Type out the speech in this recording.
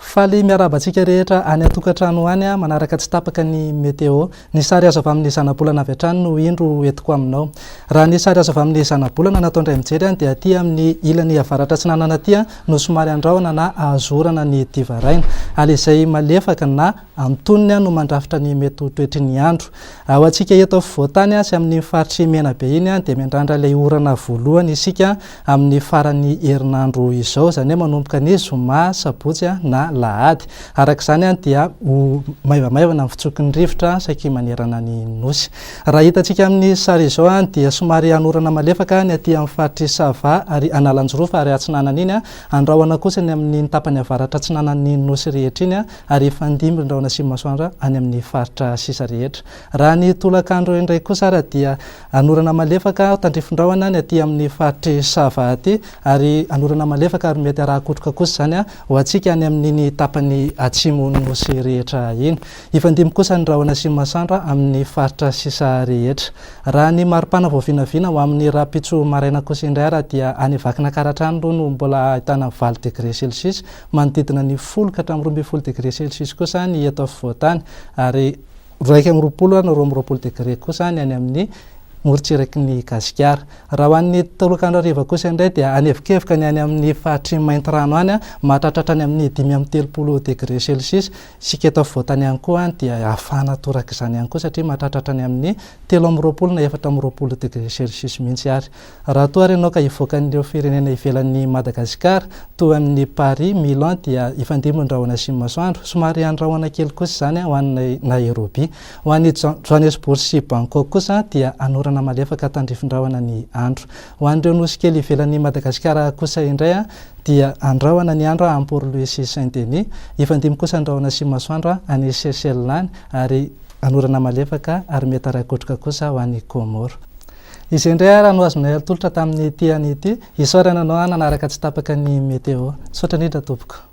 Faly miarabantsika rehetra any atokantrano any manaraka tsy tapaka ny meteo. Ny sary azo avy amin'ny zana-bolana avy hatrany no indro entiko aminao. Raha ny sary azo avy amin'ny zana-bolana natao indray mijery dia aty amin'ny ilany avaratra atsinanana aty no somary andrahona na ahazorana ny divaraina. Izay malefaka na antonony no mandrafitra ny mety ho toetry ny andro. Ao antsika eto afovoantany sy amin'ny faritry mena be iny dia miandrandra ilay orana voalohany isika amin'ny farany herinandro izao, izany hoe manomboka ny zoma, sabotsy na lahady. Araka izany dia maivamaivana ny fitsoky ny rivotra saky manerana ny nosy. Raha hitantsika amin'ny sary izao dia somary anorana malefaka ny aty amin'ny faritry Sava ary Analanjorofo ary atsinanana iny, andrahoana kosa ny amin'ny tapany avaratra atsinanan'ny nosy rehetra iny ary fandimby andrahoana sy masoandra any amin'ny faritra sisa rehetra. Raha ny tolakandro indray kosa dia anorana malefaka tandrifondrahona ny aty amin'ny faritry Sava aty ary anorana malefaka ary mety araha-kotroka kosa izany ho antsika any amin'ny tapany atsimo nosy rehetra iny. Ifandimby kosa ny rahona sy masoandra amin'ny faritra sisa rehetra. Raha ny maripana vao vinavina ho amin'ny rapitso maraina kosa indray ary dia any vakina karatrany no mbola ahitana 20 degré celsius manodidina ny 10 ka hatramin'ny 12 degré celsius kosa ny eto afovoantany ary 20 na 20 degré kosa ny any amin'ny morotsiraky ny Gasikara. Raha ho an'ny tolakandro hariva kosa indray dia anevikevoka ny any amin'ny faritry maintirano any mahatratratra any amin'ny 5-30 degré celsius. Sika eto afovoantany ihany koa dia hafana toraka izany ihany koa satria mahatratratra any amin'ny 3 na 4 degré celsius mihitsy ary. Raha toa ianao ka hivoaka n'ireo firenena ivelan'ny Madagasikara toa amin'ny Paris, Milan dia ifandimby ny rahona sy masoandro, somary andrahoana kely kosa izany ho an'ny Nairobi. Ho an'ny Johannesburg sy Bangkok kosa dia anorana malefaka tandrifin-drahona ny andro. Ho an'ireo nosy kely ivelan'ny Madagasikara kosa indray dia andrahoana ny andro amin'ny Port-Louis sy Saint-Denis, ifandimby kosa andrahoana sy masoandro any Seychelles ary anorana malefaka ary mety araha-kotroka kosa ho an'ny Comore. Izy indray raha no azonay atolotra tamin'ny ity any ity, isaorana anao nanaraka tsy tapaka ny meteo. Saotra indrindra tompoko.